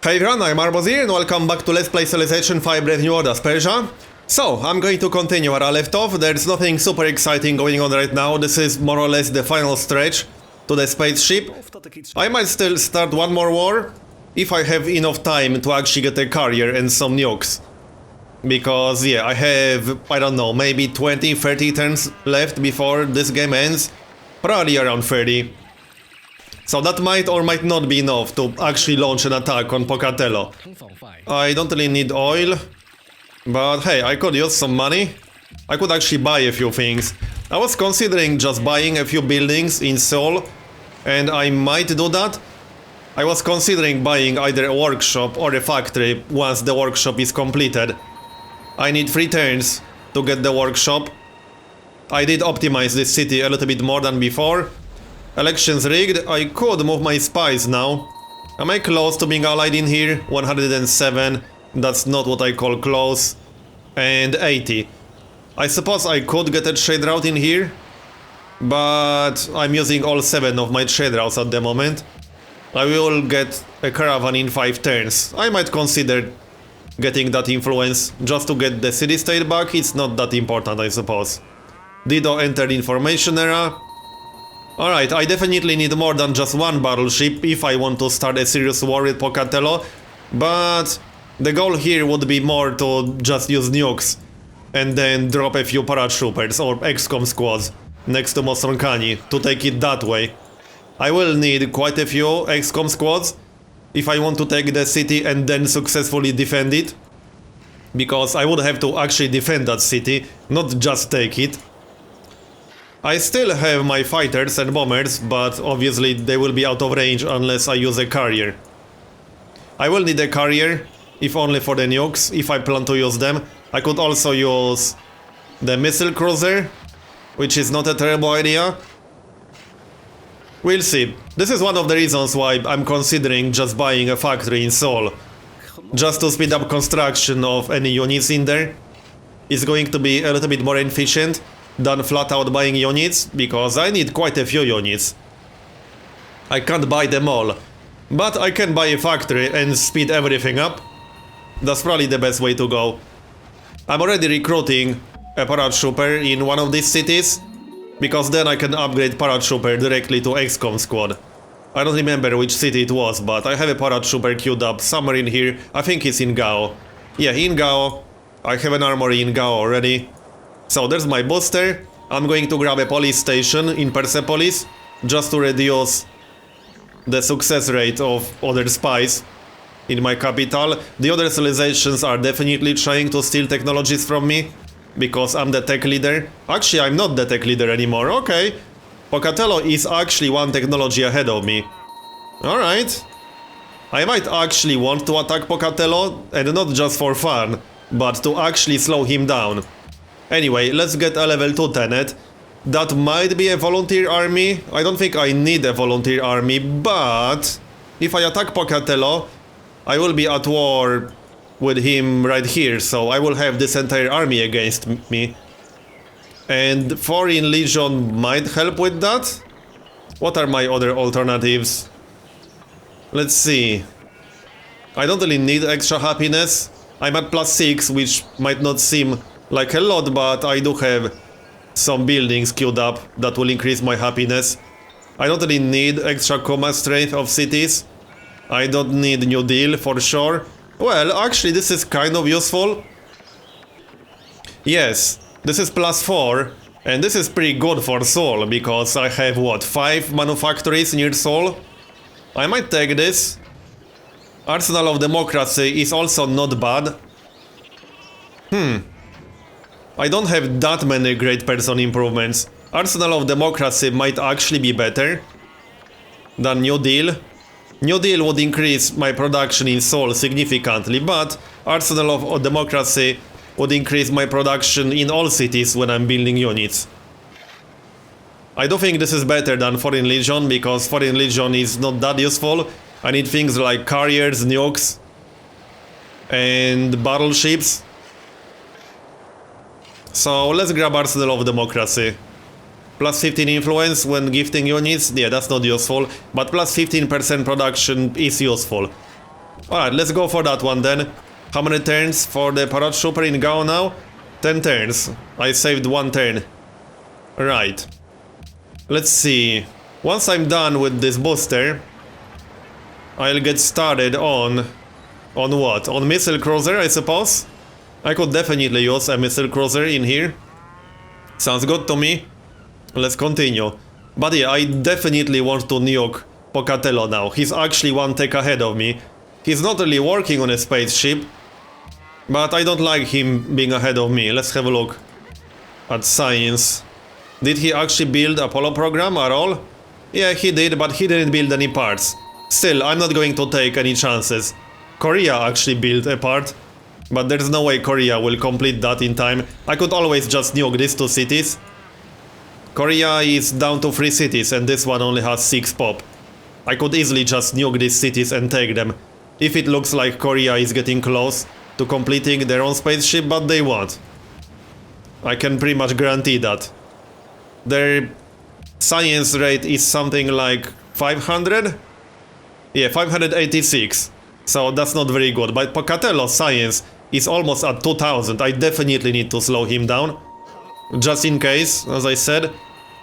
Hey everyone, I'm Marbozir and welcome back to Let's Play Civilization 5 Brave New World as Persia. So, I'm going to continue where I left off. There's nothing super exciting going on right now. This is more or less the final stretch to the spaceship. I might still start one more war if I have enough time to actually get a carrier and some nukes. Because, yeah, I have, I don't know, maybe 20-30 turns left before this game ends. Probably around 30. So that might or might not be enough to actually launch an attack on Pocatello. I don't really need oil, but hey, I could use some money. I could actually buy a few things. I was considering just buying a few buildings in Seoul, and I might do that. I was considering buying either a workshop or a factory once the workshop is completed. I need 3 turns to get the workshop. I did optimize this city a little bit more than before. Elections rigged. I could move my spies now. Am I close to being allied in here? 107. That's not what I call close. And 80. I suppose I could get a trade route in here, but I'm using all 7 of my trade routes at the moment. I will get a caravan in 5 turns. I might consider getting that influence just to get the city-state back. It's not that important, I suppose. Dido entered information era. Alright, I definitely need more than just one battleship if I want to start a serious war with Pocatello, but the goal here would be more to just use nukes and then drop a few paratroopers or XCOM squads next to Mosronkani to take it that way. I will need quite a few XCOM squads if I want to take the city and then successfully defend it, because I would have to actually defend that city, not just take it. I still have my fighters and bombers, but obviously they will be out of range unless I use a carrier. I will need a carrier, if only for the nukes, if I plan to use them. I could also use the missile cruiser, which is not a terrible idea. We'll see. This is one of the reasons why I'm considering just buying a factory in Seoul. Just to speed up construction of any units in there. It's going to be a little bit more efficient than flat out buying units, because I need quite a few units. I can't buy them all, but I can buy a factory and speed everything up. That's probably the best way to go. I'm already recruiting a paratrooper in one of these cities, because then I can upgrade paratrooper directly to XCOM squad. I don't remember which city it was, but I have a paratrooper queued up somewhere in here. I think it's in Gao. Yeah, in Gao. I have an armory in Gao already. So there's my booster. I'm going to grab a police station in Persepolis just to reduce the success rate of other spies in my capital. The other civilizations are definitely trying to steal technologies from me because I'm the tech leader. Actually, I'm not the tech leader anymore. Okay. Pocatello is actually one technology ahead of me. Alright. I might actually want to attack Pocatello, and not just for fun, but to actually slow him down. Anyway, let's get a level 2 Tenet. That might be a volunteer army. I don't think I need a volunteer army, but if I attack Pocatello, I will be at war with him right here, so I will have this entire army against me. And Foreign Legion might help with that? What are my other alternatives? Let's see. I don't really need extra happiness. I'm at +6, which might not seem like a lot, but I do have some buildings queued up that will increase my happiness. I don't really need extra combat strength of cities. I don't need New Deal for sure. Well, actually this is kind of useful. Yes, this is +4, and this is pretty good for Seoul, because I have, what, 5 manufactories near Seoul? I might take this. Arsenal of Democracy is also not bad. I don't have that many great person improvements. Arsenal of Democracy might actually be better than New Deal. New Deal would increase my production in Seoul significantly, but Arsenal of Democracy would increase my production in all cities when I'm building units. I do think this is better than Foreign Legion, because Foreign Legion is not that useful. I need things like carriers, nukes, and battleships. So let's grab Arsenal of Democracy. Plus 15 influence when gifting units, yeah, that's not useful, but plus 15% production is useful. Alright, let's go for that one then. How many turns for the paratrooper in Gao now? 10 turns. I saved 1 turn. Right. Let's see. Once I'm done with this booster, I'll get started on what? On missile cruiser, I suppose? I could definitely use a missile cruiser in here. Sounds good to me. Let's continue. But yeah, I definitely want to nuke Pocatello now. He's actually 1 tech ahead of me. He's not really working on a spaceship, but I don't like him being ahead of me. Let's have a look at science. Did he actually build Apollo program at all? Yeah, he did, but he didn't build any parts. Still, I'm not going to take any chances. Korea actually built a part, but there's no way Korea will complete that in time. I could always just nuke these 2 cities. Korea is down to 3 cities and this one only has 6 pop. I could easily just nuke these cities and take them. If it looks like Korea is getting close to completing their own spaceship, but they won't. I can pretty much guarantee that. Their science rate is something like 500? Yeah, 586. So that's not very good. But Pocatello's science is almost at 2000. I definitely need to slow him down. Just in case, as I said.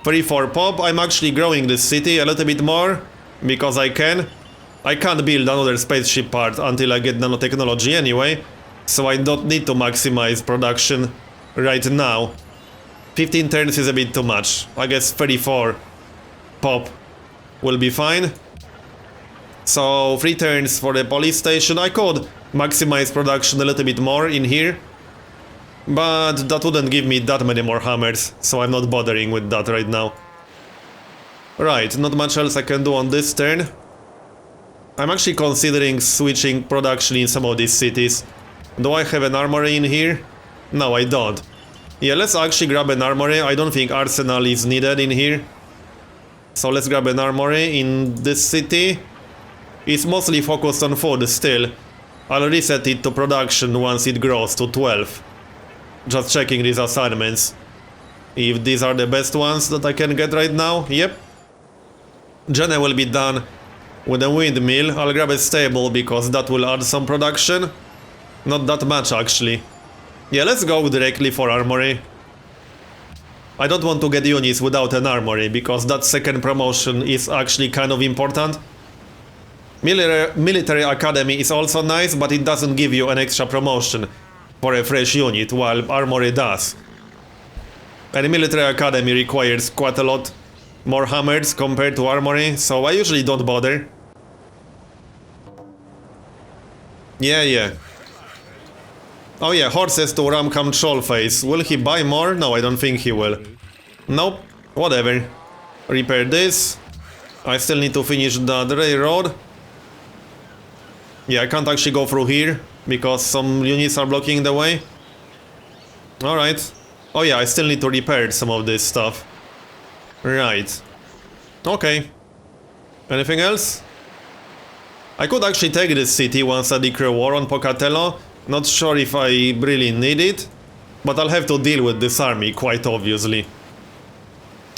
3-4 pop. I'm actually growing this city a little bit more because I can. I can't build another spaceship part until I get nanotechnology anyway, so I don't need to maximize production right now. 15 turns is a bit too much. I guess 34 pop will be fine. So 3 turns for the police station. I could maximize production a little bit more in here, but that wouldn't give me that many more hammers, so I'm not bothering with that right now. Right, not much else I can do on this turn. I'm actually considering switching production in some of these cities. Do I have an armory in here? No, I don't. Yeah, let's actually grab an armory. I don't think arsenal is needed in here. So let's grab an armory in this city. It's mostly focused on food still. I'll reset it to production once it grows to 12. Just checking these assignments. If these are the best ones that I can get right now. Yep. Jenna will be done with a windmill. I'll grab a stable because that will add some production. Not that much actually. Yeah, let's go directly for armory. I don't want to get units without an armory because that second promotion is actually kind of important. Military academy is also nice, but it doesn't give you an extra promotion for a fresh unit, while armory does. And military academy requires quite a lot more hammers compared to armory, so I usually don't bother. Yeah. Oh yeah, horses to Ramcam Trollface. Will he buy more? No, I don't think he will. Nope, whatever. Repair this. I still need to finish that railroad. Yeah, I can't actually go through here because some units are blocking the way. Alright. Oh yeah, I still need to repair some of this stuff. Right. Okay. Anything else? I could actually take this city once I declare war on Pocatello. Not sure if I really need it, but I'll have to deal with this army, quite obviously.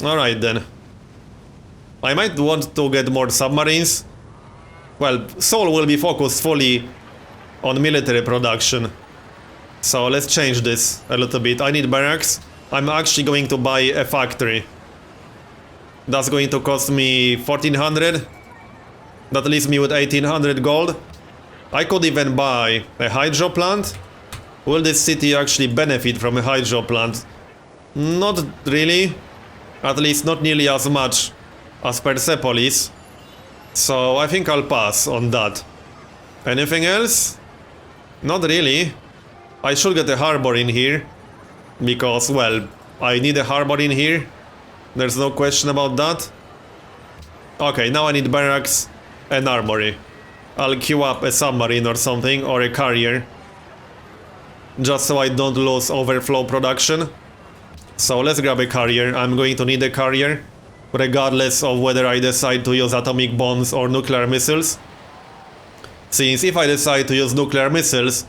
Alright then. I might want to get more submarines. Well, Seoul will be focused fully on military production. So let's change this a little bit. I need barracks. I'm actually going to buy a factory. That's going to cost me 1400. That leaves me with 1800 gold. I could even buy a hydro plant. Will this city actually benefit from a hydro plant? Not really. At least not nearly as much as Persepolis. So I think I'll pass on that. Anything else? Not really. I should get a harbor in here. Because, well, I need a harbor in here. There's no question about that. Okay, now I need barracks and armory. I'll queue up a submarine or something, or a carrier. Just so I don't lose overflow production. So let's grab a carrier. I'm going to need a carrier, regardless of whether I decide to use atomic bombs or nuclear missiles. Since if I decide to use nuclear missiles,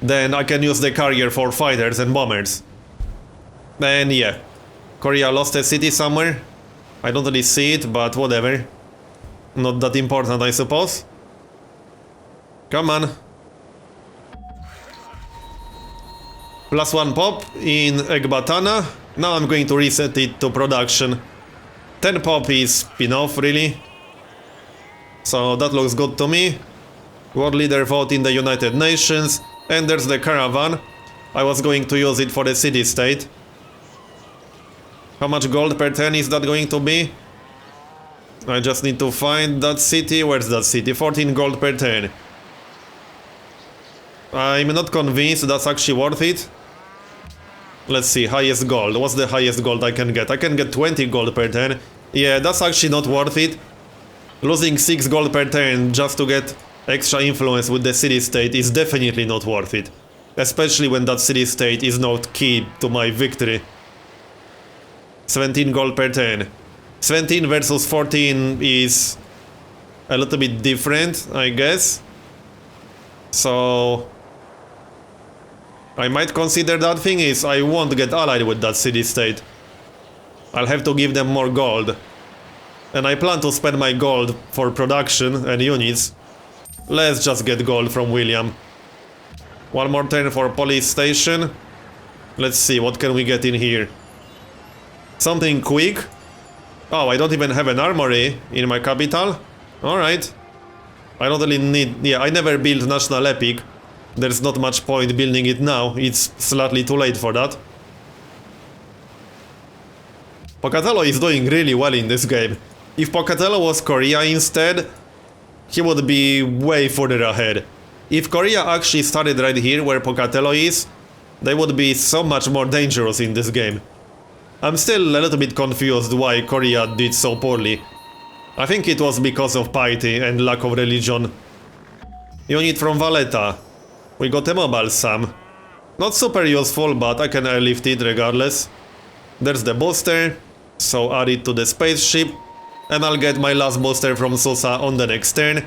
then I can use the carrier for fighters and bombers. And yeah, Korea lost a city somewhere. I don't really see it, but whatever. Not that important, I suppose. Come on. +1 pop in Ekbatana. Now I'm going to reset it to production. 10 pop is enough, really. So that looks good to me. World leader vote in the United Nations. And there's the caravan. I was going to use it for the city-state. How much gold per 10 is that going to be? I just need to find that city. Where's that city? 14 gold per 10. I'm not convinced that's actually worth it. Let's see, highest gold. What's the highest gold I can get? I can get 20 gold per 10. Yeah, that's actually not worth it. Losing 6 gold per 10 just to get extra influence with the city-state is definitely not worth it. Especially when that city-state is not key to my victory. 17 gold per 10. 17 versus 14 is a little bit different, I guess. So I might consider that. Thing is, I won't get allied with that city-state. I'll have to give them more gold. And I plan to spend my gold for production and units. Let's just get gold from William. One more turn for police station. Let's see, what can we get in here? Something quick. Oh, I don't even have an armory in my capital. Alright. I don't really need... Yeah, I never built National Epic. There's not much point building it now. It's slightly too late for that. Pocatello is doing really well in this game. If Pocatello was Korea instead, he would be way further ahead. If Korea actually started right here where Pocatello is, they would be so much more dangerous in this game. I'm still a little bit confused why Korea did so poorly. I think it was because of piety and lack of religion. Unit from Valletta. We got a mobile Sam. Not super useful, but I can airlift it regardless. There's the booster, so add it to the spaceship. And I'll get my last booster from Susa on the next turn.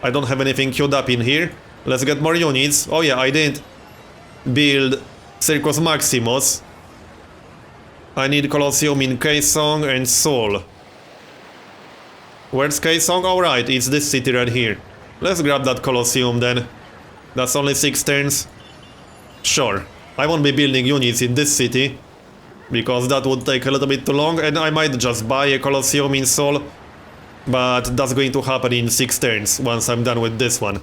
I don't have anything queued up in here. Let's get more units. Oh yeah, I did build Circus Maximus. I need Colosseum in Kaesong and Seoul. Where's Kaesong? Alright, it's this city right here. Let's grab that Colosseum then. That's only 6 turns. Sure, I won't be building units in this city, because that would take a little bit too long, and I might just buy a Colosseum in Seoul. But that's going to happen in 6 turns, once I'm done with this one.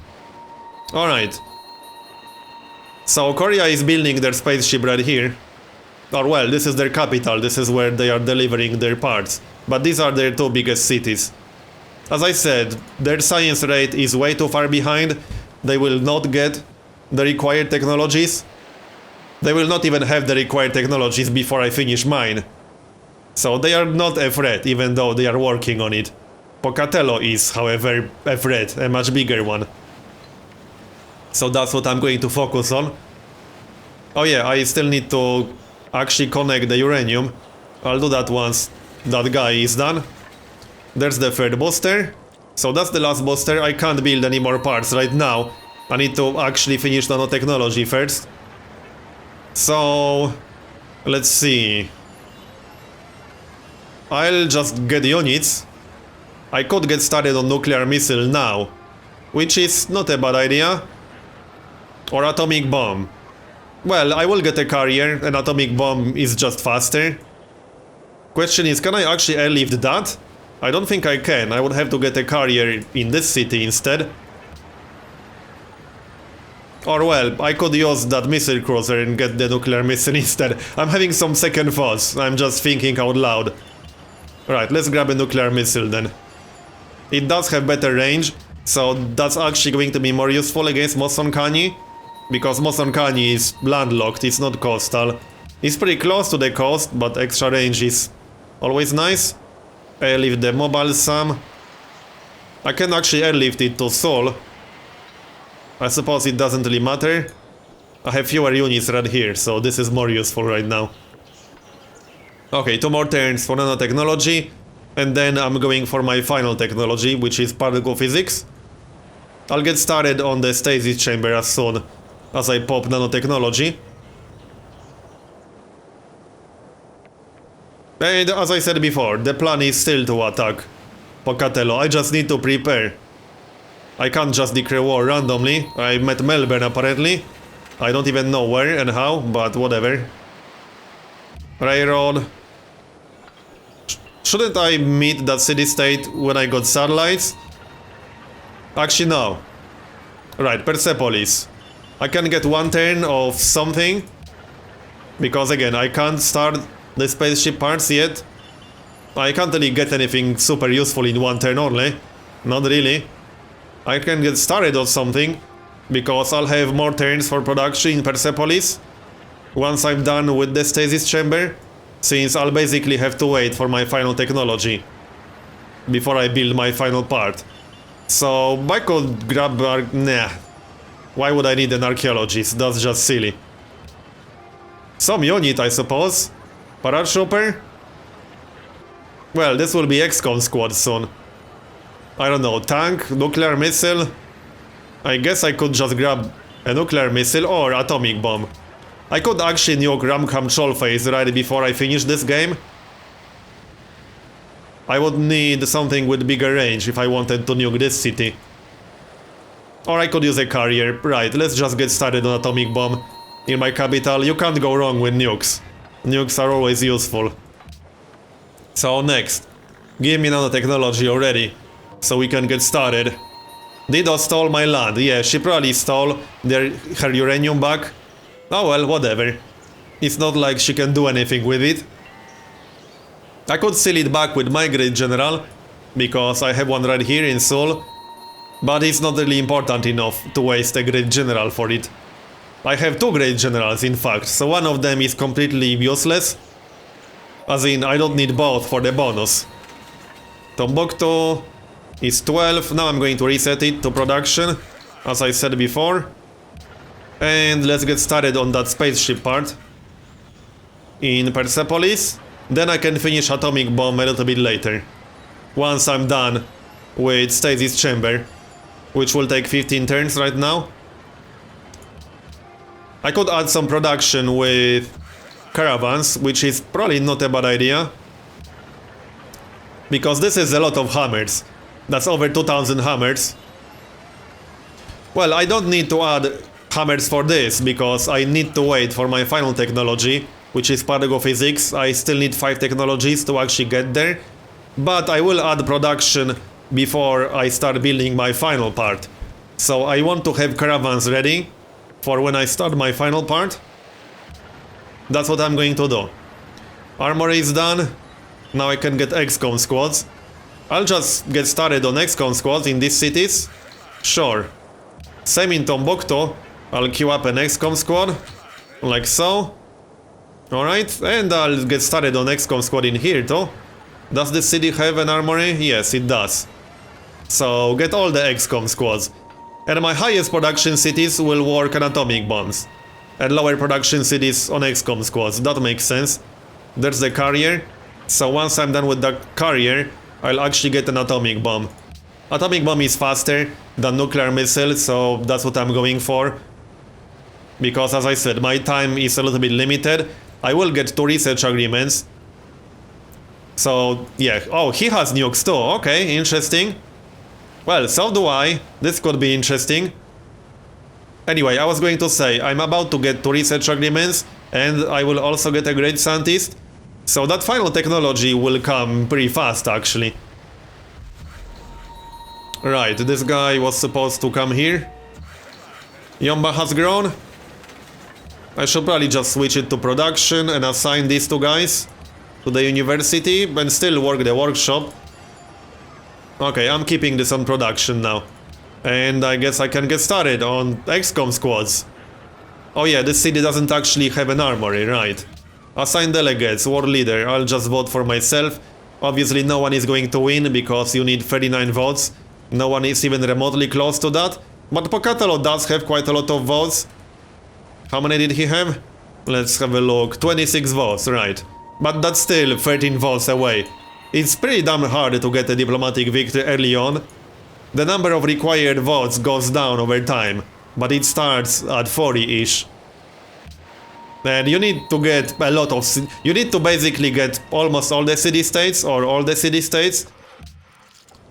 Alright. So Korea is building their spaceship right here. Or well, this is their capital, this is where they are delivering their parts. But these are their 2 biggest cities. As I said, their science rate is way too far behind. They will not get the required technologies. They will not even have the required technologies before I finish mine. So they are not a threat, even though they are working on it. Pocatello is, however, a threat, a much bigger one. So that's what I'm going to focus on. Oh yeah, I still need to actually connect the uranium. I'll do that once that guy is done. There's the third booster. So that's the last booster. I can't build any more parts right now. I need to actually finish nanotechnology first. So let's see. I'll just get units. I could get started on nuclear missile now, which is not a bad idea. Or atomic bomb. Well, I will get a carrier. An atomic bomb is just faster. Question is, can I actually airlift that? I don't think I can. I would have to get a carrier in this city instead. Or well, I could use that missile cruiser and get the nuclear missile instead. I'm having some second thoughts. I'm just thinking out loud. Right, let's grab a nuclear missile then. It does have better range, so that's actually going to be more useful against Mosonkani. Because Mosonkani is landlocked, it's not coastal. It's pretty close to the coast, but extra range is always nice. Airlift the mobile Sam. I can actually airlift it to Seoul. I suppose it doesn't really matter. I have fewer units right here, so this is more useful right now. Okay, 2 more turns for nanotechnology. And then I'm going for my final technology, which is particle physics. I'll get started on the stasis chamber as soon as I pop nanotechnology. And as I said before, the plan is still to attack Pocatello. I just need to prepare. I can't just declare war randomly. I met Melbourne apparently. I don't even know where and how, but whatever. Railroad. Shouldn't I meet that city-state when I got satellites? Actually, no. Right, Persepolis. I can get one turn of something. Because again, I can't start the spaceship parts yet. I can't really get anything super useful in one turn only. Not really. I can get started on something. Because I'll have more turns for production in Persepolis. Once I'm done with the stasis chamber. Since I'll basically have to wait for my final technology. Before I build my final part. So I could grab... nah. Why would I need an archaeologist? That's just silly. Some unit, I suppose. Paratrooper? Well, this will be XCOM squad soon. I don't know, tank, nuclear missile? I guess I could just grab a nuclear missile or atomic bomb. I could actually nuke Ramkham Trollface right before I finish this game. I would need something with bigger range if I wanted to nuke this city. Or I could use a carrier. Right, let's just get started on atomic bomb. In my capital, you can't go wrong with nukes. Nukes are always useful. So next. Give me nanotechnology already. So we can get started. Dido stole my land. Yeah, she probably stole her uranium back. Oh well, whatever. It's not like she can do anything with it. I could seal it back with my great general. Because I have one right here in Seoul. But it's not really important enough to waste a great general for it. I have two great generals in fact, so one of them is completely useless. As in, I don't need both for the bonus. Tombuktu is 12, now I'm going to reset it to production, as I said before. And let's get started on that spaceship part. In Persepolis, then I can finish atomic bomb a little bit later. Once I'm done with stasis chamber. Which will take 15 turns right now. I could add some production with caravans, which is probably not a bad idea. Because this is a lot of hammers. That's over 2000 hammers. Well, I don't need to add hammers for this, because I need to wait for my final technology, which is particle physics. I still need 5 technologies to actually get there. But I will add production before I start building my final part. So I want to have caravans ready for when I start my final part. That's what I'm going to do. Armory is done. Now I can get XCOM squads. I'll just get started on XCOM squads in these cities. Sure. Same in Tombuktu. I'll queue up an XCOM squad. Like so. Alright, and I'll get started on XCOM squad in here too. Does this city have an armory? Yes, it does. So get all the XCOM squads. And my highest production cities will work on atomic bombs. And lower production cities on XCOM squads. That makes sense. There's the carrier. So once I'm done with the carrier, I'll actually get an atomic bomb. Atomic bomb is faster than nuclear missile, so that's what I'm going for. Because as I said, my time is a little bit limited. I will get 2 research agreements. So, yeah. Oh, he has nukes too. Okay, interesting. Well, so do I. This could be interesting. Anyway, I was going to say, I'm about to get 2 research agreements, and I will also get a great scientist. So that final technology will come pretty fast, actually. Right, this guy was supposed to come here. Yomba has grown. I should probably just switch it to production and assign these 2 guys to the university, and still work the workshop. Okay, I'm keeping this on production now. And I guess I can get started on XCOM squads. Oh yeah, this city doesn't actually have an armory, right. Assign delegates, war leader, I'll just vote for myself. Obviously no one is going to win because you need 39 votes. No one is even remotely close to that. But Pocatello does have quite a lot of votes. How many did he have? Let's have a look. 26 votes, right. But that's still 13 votes away. It's pretty damn hard to get a diplomatic victory early on. The number of required votes goes down over time, but it starts at 40-ish. And you need to get a lot of... You need to basically get almost all the city-states, or all the city-states,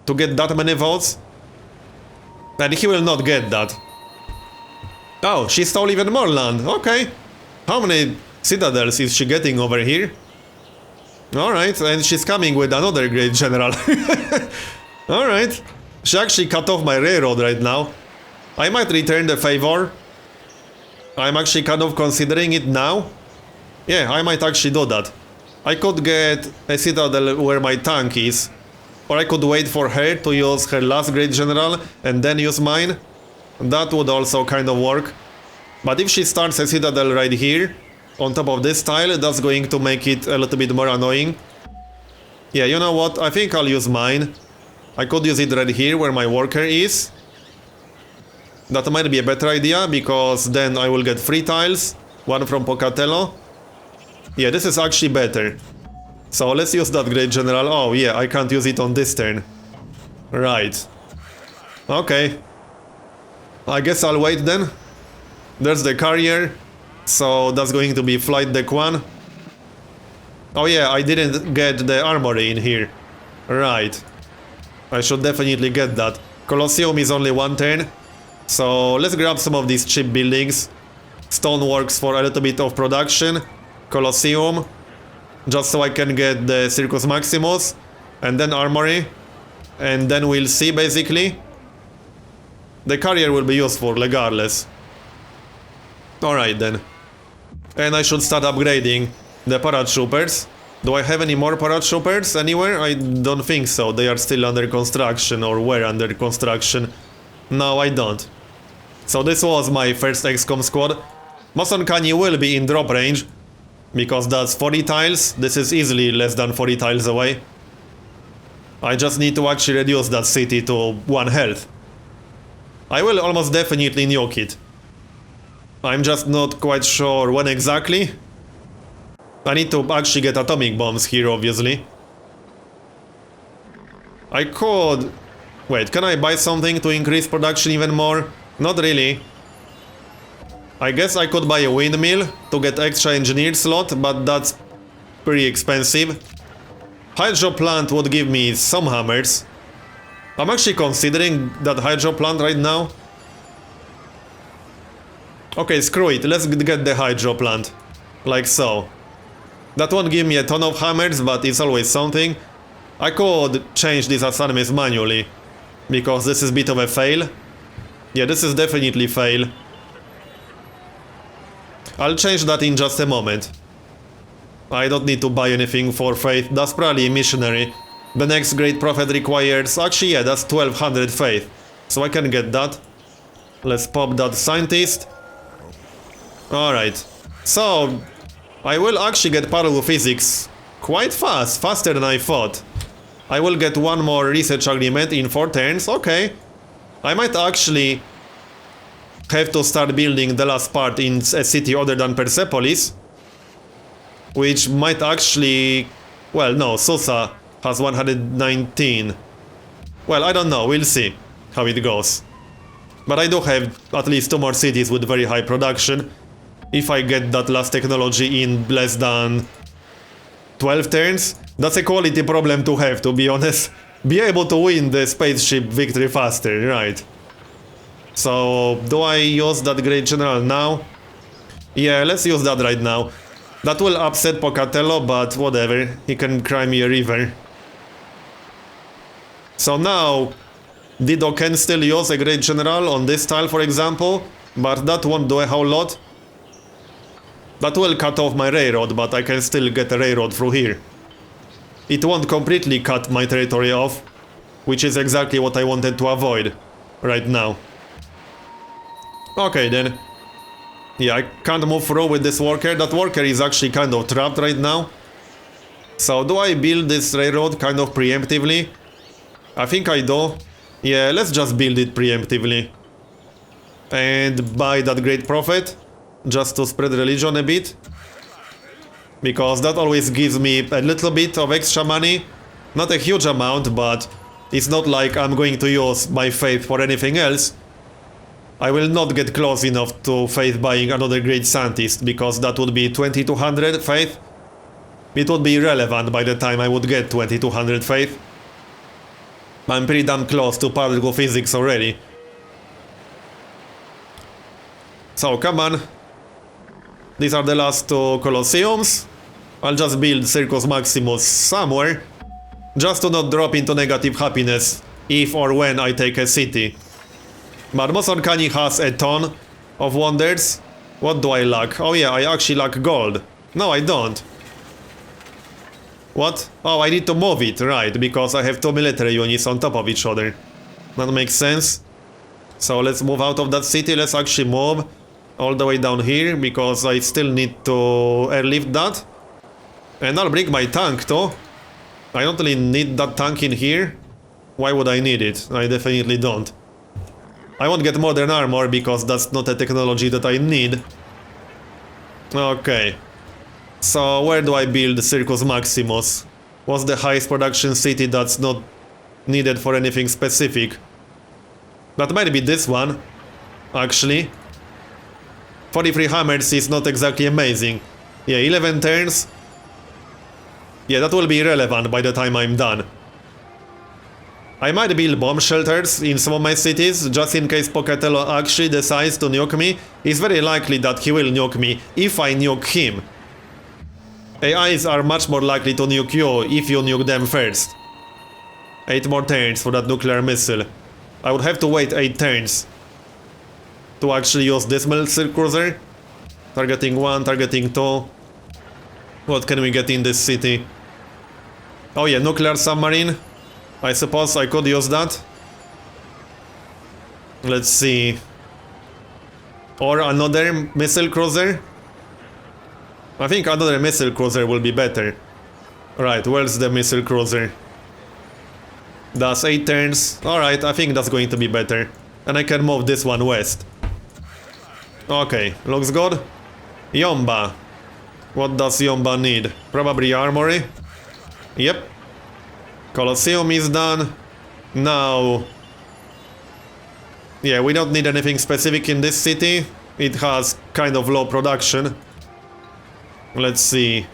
to get that many votes. And he will not get that. Oh, she stole even more land. Okay. How many citadels is she getting over here? Alright, and she's coming with another great general. Alright. She actually cut off my railroad right now. I might return the favor. I'm actually kind of considering it now. Yeah, I might actually do that. I could get a citadel where my tank is. Or I could wait for her to use her last great general and then use mine. That would also kind of work. But if she starts a citadel right here, on top of this tile, that's going to make it a little bit more annoying. Yeah, you know what? I think I'll use mine. I could use it right here where my worker is. That might be a better idea, because then I will get 3 tiles. One from Pocatello. Yeah, this is actually better. So let's use that great general. Oh yeah, I can't use it on this turn. Right. Okay. I guess I'll wait then. There's the carrier. So that's going to be flight deck 1. Oh yeah, I didn't get the armory in here. Right. I should definitely get that. Colosseum is only 1 turn. So let's grab some of these cheap buildings. Stoneworks for a little bit of production. Colosseum. Just so I can get the Circus Maximus. And then armory. And then we'll see basically. The carrier will be useful regardless. Alright then. And I should start upgrading the paratroopers. Do I have any more paratroopers anywhere? I don't think so. They are still under construction, or were under construction. No, I don't. So this was my first XCOM squad. Most uncanny will be in drop range, because that's 40 tiles. This is easily less than 40 tiles away. I just need to actually reduce that city to 1 health. I will almost definitely nuke it. I'm just not quite sure when exactly. I need to actually get atomic bombs here, obviously. I could... Wait, can I buy something to increase production even more? Not really. I guess I could buy a windmill to get extra engineer slot, but that's pretty expensive. Hydro plant would give me some hammers. I'm actually considering that hydro plant right now. Okay, screw it, let's get the hydro plant. Like so. That won't give me a ton of hammers, but it's always something. I could change these assignments manually, because this is a bit of a fail. Yeah, this is definitely fail. I'll change that in just a moment. I don't need to buy anything for faith, that's probably a missionary. The next great prophet requires... Actually, yeah, that's 1200 faith. So I can get that. Let's pop that scientist. Alright. So, I will actually get parallel physics quite fast, faster than I thought. I will get 1 more research agreement in 4 turns, okay. I might actually have to start building the last part in a city other than Persepolis. Which might actually... Well, no, Susa has 119. Well, I don't know, we'll see how it goes. But I do have at least 2 more cities with very high production. If I get that last technology in less than 12 turns, that's a quality problem to have, to be honest. Be able to win the spaceship victory faster, right. So, do I use that great general now? Yeah, let's use that right now. That will upset Pocatello, but whatever, he can cry me a river. So now, Dido can still use a great general on this tile, for example, but that won't do a whole lot. That will cut off my railroad, but I can still get a railroad through here. It won't completely cut my territory off, which is exactly what I wanted to avoid right now. Okay then. Yeah, I can't move through with this worker. That worker is actually kind of trapped right now. So do I build this railroad kind of preemptively? I think I do. Yeah, let's just build it preemptively. And buy that great prophet. Just to spread religion a bit. Because that always gives me a little bit of extra money. Not a huge amount, but it's not like I'm going to use my faith for anything else. I will not get close enough to faith buying another great scientist, because that would be 2200 faith. It would be irrelevant by the time I would get 2200 faith. I'm pretty damn close to particle physics already. So, come on. These are the last two Colosseums. I'll just build Circus Maximus somewhere, just to not drop into negative happiness if or when I take a city. Marbozir has a ton of wonders. What do I lack? Oh yeah, I actually lack gold. No, I don't. What? Oh, I need to move it, right, because I have two military units on top of each other. That makes sense. So let's move out of that city. Let's actually move all the way down here, because I still need to airlift that. And I'll bring my tank too. I don't really need that tank in here. Why would I need it? I definitely don't. I won't get modern armor because that's not a technology that I need. Okay. So where do I build Circus Maximus? What's the highest production city that's not needed for anything specific? That might be this one, actually. 43 hammers is not exactly amazing. Yeah, 11 turns. Yeah, that will be irrelevant by the time I'm done. I might build bomb shelters in some of my cities, just in case Pocatello actually decides to nuke me. It's very likely that he will nuke me if I nuke him. AIs are much more likely to nuke you if you nuke them first. 8 more turns for that nuclear missile. I would have to wait 8 turns to actually use this missile cruiser. Targeting 1, targeting 2. What can we get in this city? Oh yeah, nuclear submarine. I suppose I could use that. Let's see. Or another missile cruiser. I think another missile cruiser will be better. Right, where's the missile cruiser? That's 8 turns. Alright, I think that's going to be better. And I can move this one west. Okay, looks good. Yomba. What does Yomba need? Probably armory. Yep. Colosseum is done. Now... yeah, we don't need anything specific in this city. It has kind of low production. Let's see.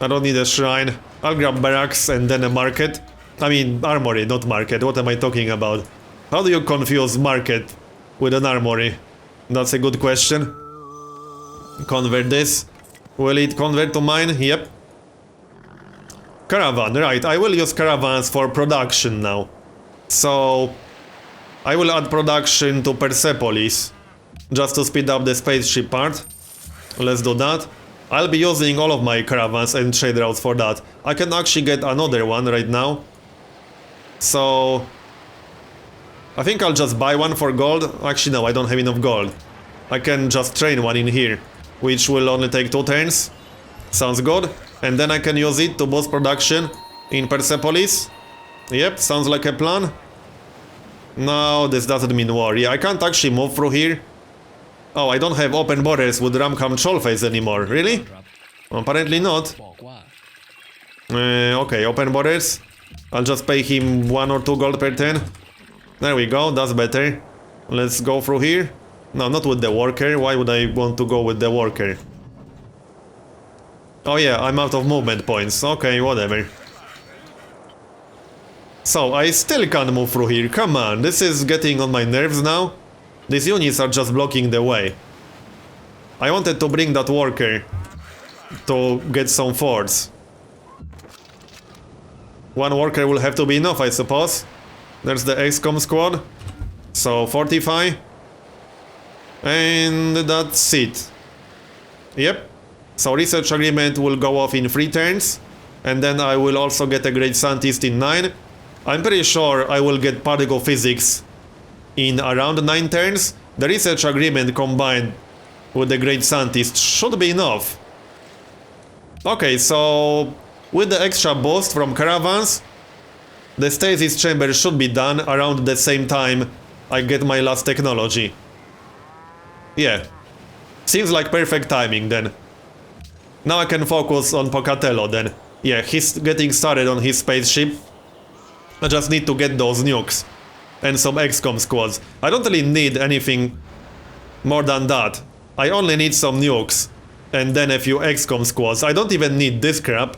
I don't need a shrine. I'll grab barracks and then a market. I mean, armory, not market. What am I talking about? How do you confuse market with an armory? That's a good question. Convert this. Will it convert to mine? Yep. Caravan, right. I will use caravans for production now. So... I will add production to Persepolis. Just to speed up the spaceship part. Let's do that. I'll be using all of my caravans and trade routes for that. I can actually get another one right now. So... I think I'll just buy one for gold. Actually, no, I don't have enough gold. I can just train one in here, which will only take 2 turns. Sounds good. And then I can use it to boost production in Persepolis. Yep, sounds like a plan. No, this doesn't mean war. Yeah, I can't actually move through here. Oh, I don't have open borders with Ramkham Trollface anymore. Really? Apparently not. Okay, open borders. I'll just pay him 1 or 2 gold per turn. There we go, that's better. Let's go through here. No, not with the worker. Why would I want to go with the worker? Oh yeah, I'm out of movement points. Okay, whatever. So, I still can't move through here. Come on, this is getting on my nerves now. These units are just blocking the way. I wanted to bring that worker to get some forts. 1 worker will have to be enough, I suppose. There's the XCOM squad. So, fortify. And that's it. Yep. So, research agreement will go off in 3 turns. And then I will also get a great scientist in 9. I'm pretty sure I will get particle physics in around 9 turns. The research agreement combined with the great scientist should be enough. Okay, so with the extra boost from caravans, the stasis chamber should be done around the same time I get my last technology. Yeah, seems like perfect timing then. Now I can focus on Pocatello then. Yeah, he's getting started on his spaceship. I just need to get those nukes and some XCOM squads. I don't really need anything more than that. I only need some nukes and then a few XCOM squads. I don't even need this crap.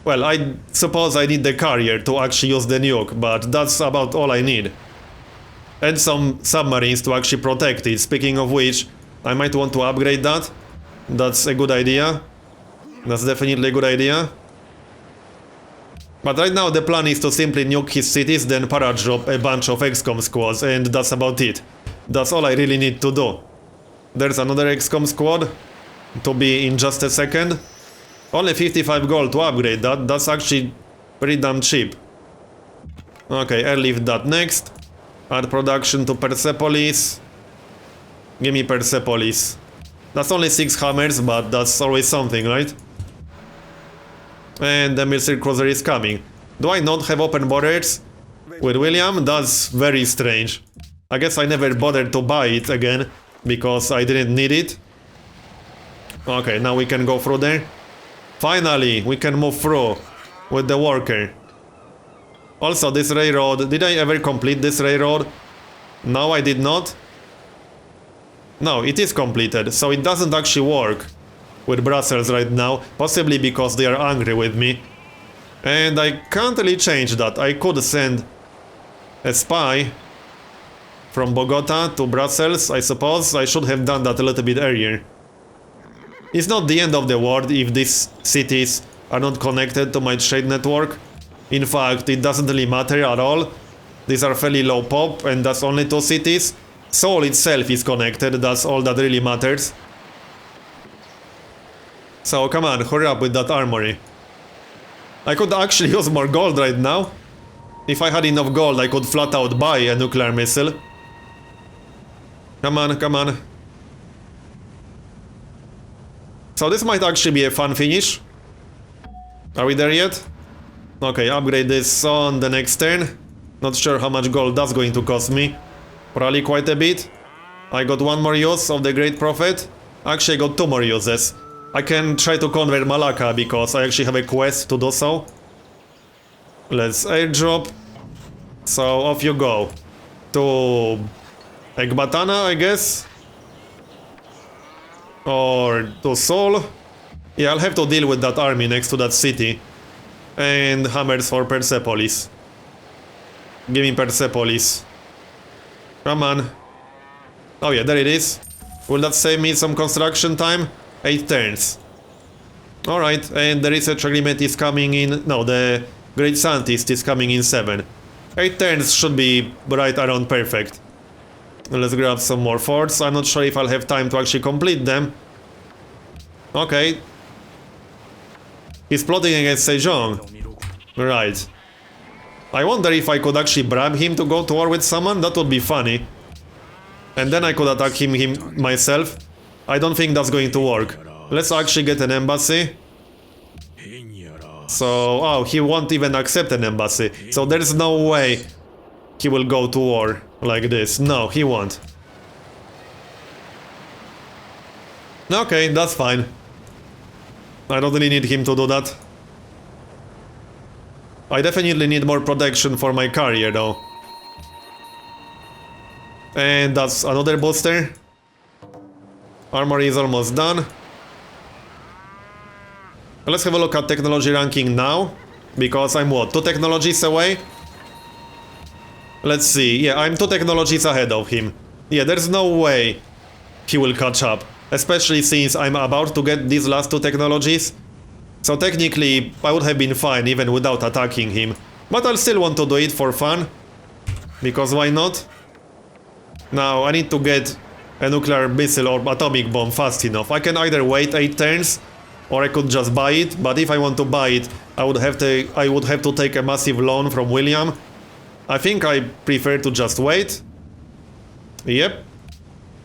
Well, I suppose I need the carrier to actually use the nuke, but that's about all I need. And some submarines to actually protect it. Speaking of which, I might want to upgrade that. That's a good idea. That's definitely a good idea. But right now the plan is to simply nuke his cities, then paradrop a bunch of XCOM squads, and that's about it. That's all I really need to do. There's another XCOM squad to be in just a second. Only 55 gold to upgrade that. That's actually pretty damn cheap. Okay, airlift that next. Add production to Persepolis. Give me Persepolis. That's only 6 hammers, but that's always something, right? And the missile cruiser is coming. Do I not have open borders with William? That's very strange. I guess I never bothered to buy it again, because I didn't need it. Okay, now we can go through there. Finally, we can move through with the worker. Also, this railroad, did I ever complete this railroad? No, I did not. No, it is completed, so it doesn't actually work with Brussels right now, possibly because they are angry with me. And I can't really change that. I could send a spy from Bogota to Brussels, I suppose. I should have done that a little bit earlier. It's not the end of the world if these cities are not connected to my trade network. In fact, it doesn't really matter at all. These are fairly low pop, and that's only 2 cities. Seoul itself is connected, that's all that really matters. So come on, hurry up with that armory. I could actually use more gold right now. If I had enough gold, I could flat out buy a nuclear missile. Come on, come on. So this might actually be a fun finish. Are we there yet? Okay, upgrade this on the next turn. Not sure how much gold that's going to cost me. Probably quite a bit. I got 1 more use of the Great Prophet. Actually, I got 2 more uses. I can try to convert Malacca because I actually have a quest to do so. Let's airdrop. So off you go. To Ekbatana, I guess. Or to Seoul. Yeah, I'll have to deal with that army next to that city. And hammers for Persepolis. Give me Persepolis. Come on. Oh yeah, there it is. Will that save me some construction time? 8 turns. Alright, and the research agreement is coming in... No, the Great Scientist is coming in 7. 8 turns should be right around perfect. Let's grab some more forts. I'm not sure if I'll have time to actually complete them. Okay. He's plotting against Sejong. Right. I wonder if I could actually bribe him to go to war with someone. That would be funny. And then I could attack him myself. I don't think that's going to work. Let's actually get an embassy. So, oh, he won't even accept an embassy. So there's no way he will go to war like this. No, he won't. Okay, that's fine. I don't really need him to do that. I definitely need more protection for my carrier though. And that's another booster. Armory is almost done. Let's have a look at technology ranking now. Because I'm what, 2 technologies away? Let's see, yeah, I'm 2 technologies ahead of him. Yeah, there's no way he will catch up. Especially since I'm about to get these last 2 technologies. So technically, I would have been fine even without attacking him. But I'll still want to do it for fun. Because why not? Now, I need to get a nuclear missile or atomic bomb fast enough. I can either wait 8 turns, or I could just buy it. But if I want to buy it, I would have to take a massive loan from William. I think I prefer to just wait. Yep.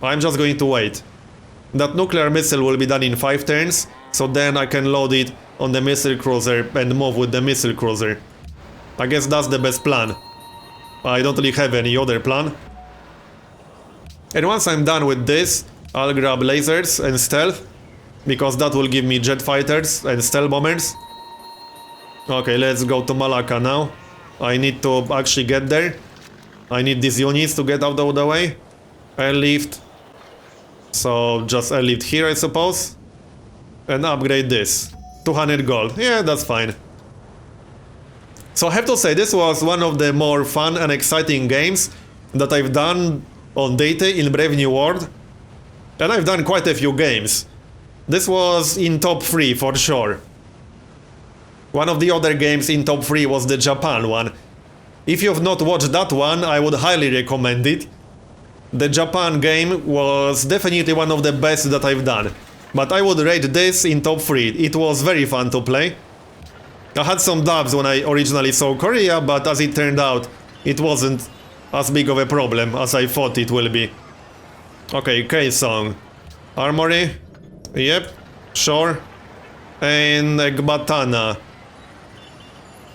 I'm just going to wait. That nuclear missile will be done in 5 turns, so then I can load it on the missile cruiser and move with the missile cruiser. I guess that's the best plan. I don't really have any other plan. And once I'm done with this, I'll grab lasers and stealth, because that will give me jet fighters and stealth bombers. Okay, let's go to Malacca now. I need to actually get there. I need these units to get out of the way. Airlift. So just airlift here, I suppose. And upgrade this. 200 gold. Yeah, that's fine. So I have to say, this was one of the more fun and exciting games that I've done on Deity in Brave New World. And I've done quite a few games. This was in top 3 for sure. One of the other games in top 3 was the Japan one. If you've not watched that one, I would highly recommend it. The Japan game was definitely one of the best that I've done. But I would rate this in top 3. It was very fun to play. I had some doubts when I originally saw Korea, but as it turned out, it wasn't as big of a problem as I thought it will be. Okay, K-Song. Armory? Yep, sure. And Ekbatana.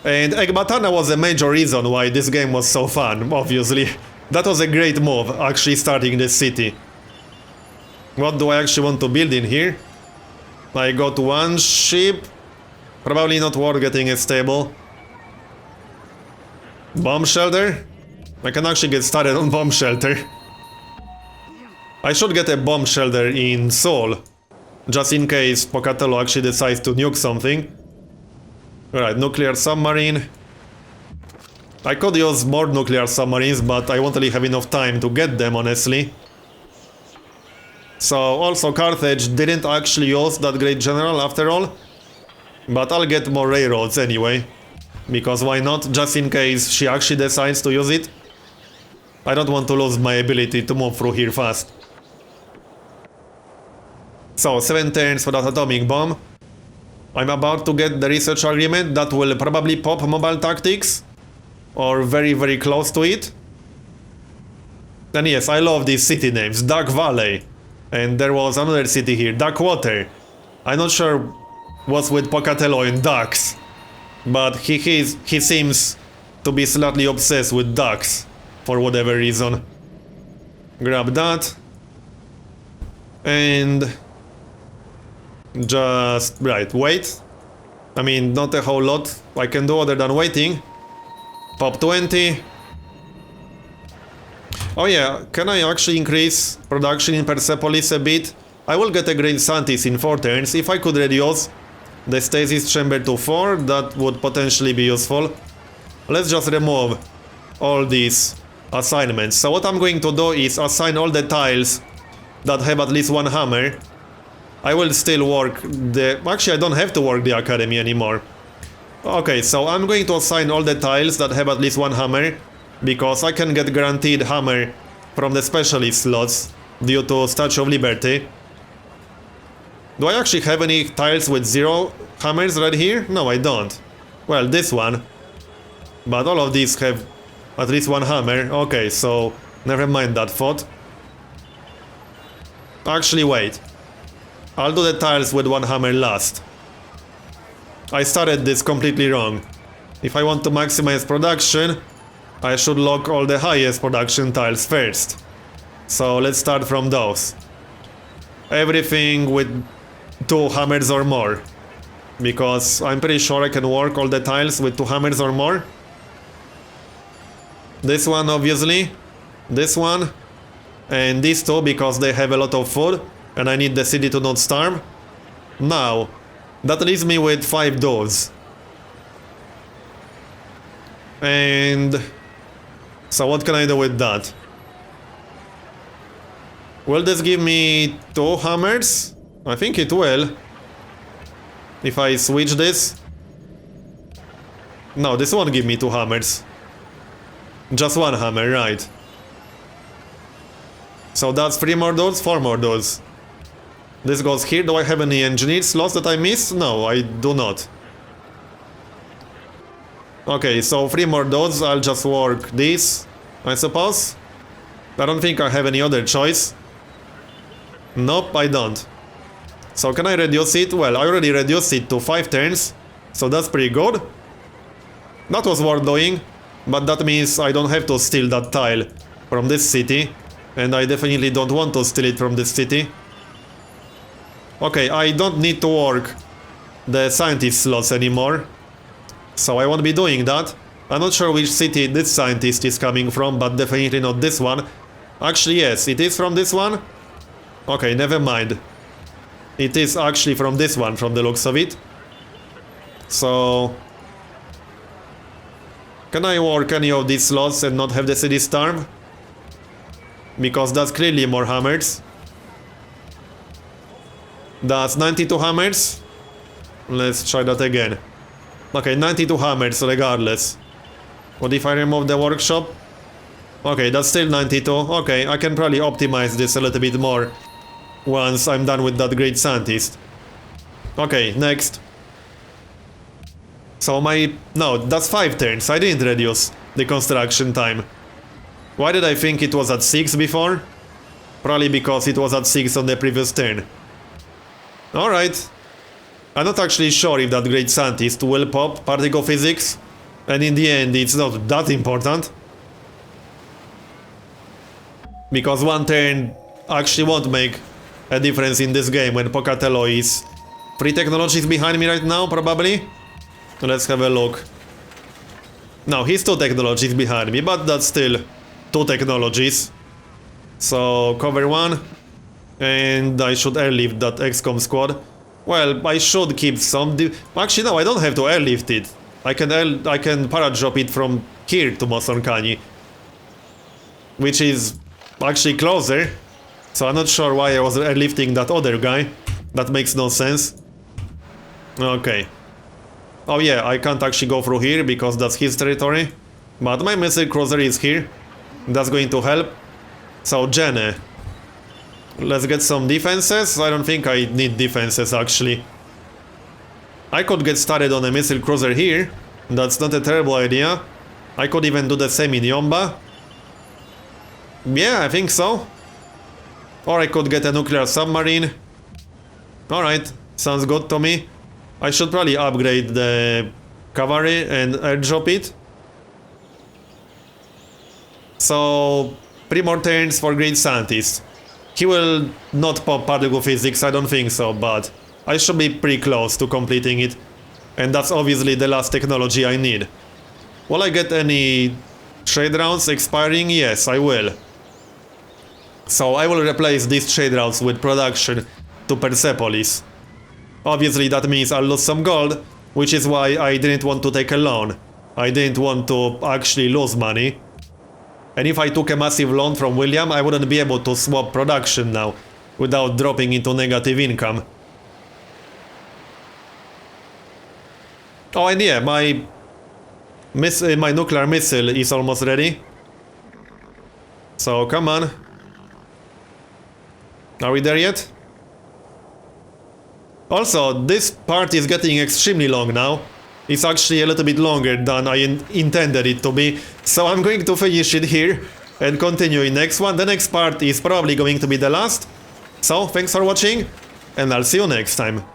And Ekbatana was a major reason why this game was so fun, obviously. That was a great move, actually starting this city. What do I actually want to build in here? I got one ship. Probably not worth getting a stable. Bomb shelter? I can actually get started on bomb shelter. I should get a bomb shelter in Seoul. Just in case Pocatello actually decides to nuke something. Alright, nuclear submarine. I could use more nuclear submarines, but I won't really have enough time to get them, honestly. So, also Carthage didn't actually use that great general after all. But I'll get more railroads anyway. Because why not, just in case she actually decides to use it. I don't want to lose my ability to move through here fast. So, 7 turns for that atomic bomb. I'm about to get the research agreement that will probably pop mobile tactics. Or very, very close to it. And yes, I love these city names. Duck Valley. And there was another city here, Duckwater. I'm not sure what's with Pocatello and ducks. But he seems to be slightly obsessed with ducks. For whatever reason. Grab that. And... just... right, wait. I mean, not a whole lot I can do other than waiting. Pop 20. Oh yeah, can I actually increase production in Persepolis a bit? I will get a great scientist in 4 turns. If I could reduce the stasis chamber to 4, that would potentially be useful. Let's just remove all these assignments. So what I'm going to do is assign all the tiles that have at least 1 hammer. I will still work the... actually, I don't have to work the academy anymore. Okay, so I'm going to assign all the tiles that have at least 1 hammer, because I can get guaranteed hammer from the specialist slots due to Statue of Liberty. Do I actually have any tiles with 0 hammers right here? No, I don't. Well, this one. But all of these have at least 1 hammer. Okay, so never mind that thought. Actually, wait. I'll do the tiles with 1 hammer last. I started this completely wrong. If I want to maximize production, I should lock all the highest production tiles first. So let's start from those. Everything with 2 hammers or more. Because I'm pretty sure I can work all the tiles with 2 hammers or more. This one, obviously. This one. And these 2 because they have a lot of food. And I need the city to not starve. Now, that leaves me with 5 doors. And... so what can I do with that? Will this give me 2 hammers? I think it will. If I switch this. No, this won't give me 2 hammers. Just 1 hammer, right. So that's 3 more doors, 4 more doors. This goes here. Do I have any engineer slots that I missed? No, I do not. Okay, so 3 more doors. I'll just work this, I suppose. I don't think I have any other choice. Nope, I don't. So can I reduce it? Well, I already reduced it to 5 turns. So that's pretty good. That was worth doing. But that means I don't have to steal that tile from this city. And I definitely don't want to steal it from this city. Okay, I don't need to work the scientist slots anymore. So I won't be doing that. I'm not sure which city this scientist is coming from, but definitely not this one. Actually, yes, it is from this one. Okay, never mind. It is actually from this one, from the looks of it. So... can I work any of these slots and not have the city starve? Because that's clearly more hammers. That's 92 hammers. Let's try that again. Okay, 92 hammers regardless. What if I remove the workshop? Okay, that's still 92. Okay, I can probably optimize this a little bit more once I'm done with that great scientist. Okay, next. So no, that's 5 turns. I didn't reduce the construction time. Why did I think it was at 6 before? Probably because it was at 6 on the previous turn. Alright. I'm not actually sure if that great scientist will pop particle physics, and in the end it's not that important. Because one turn actually won't make a difference in this game when Pocatello is 3 technologies behind me right now, probably. Let's have a look. No, he's 2 technologies behind me, but that's still 2 technologies. So, cover 1. And I should airlift that XCOM squad. Well, I should keep some... Actually, no, I don't have to airlift it. I can paradrop it from here to Mosonkani. Which is actually closer. So I'm not sure why I was airlifting that other guy. That makes no sense. Okay. Oh yeah, I can't actually go through here because that's his territory. But my missile cruiser is here. That's going to help. So, Jenny. Let's get some defenses. I don't think I need defenses, actually. I could get started on a missile cruiser here. That's not a terrible idea. I could even do the same in Yomba. Yeah, I think so. Or I could get a nuclear submarine. Alright, sounds good to me. I should probably upgrade the cavalry and airdrop it. So, 3 more turns for Great Scientist. He will not pop particle physics, I don't think so, but I should be pretty close to completing it. And that's obviously the last technology I need. Will I get any trade rounds expiring? Yes, I will. So I will replace these trade routes with production to Persepolis. Obviously that means I'll lose some gold, which is why I didn't want to take a loan. I didn't want to actually lose money. And if I took a massive loan from William, I wouldn't be able to swap production now, without dropping into negative income. Oh, and yeah, my nuclear missile is almost ready. So, come on. Are we there yet? Also, this part is getting extremely long now. It's actually a little bit longer than I intended it to be, so I'm going to finish it here and continue in next one. The next part is probably going to be the last. So, thanks for watching, and I'll see you next time.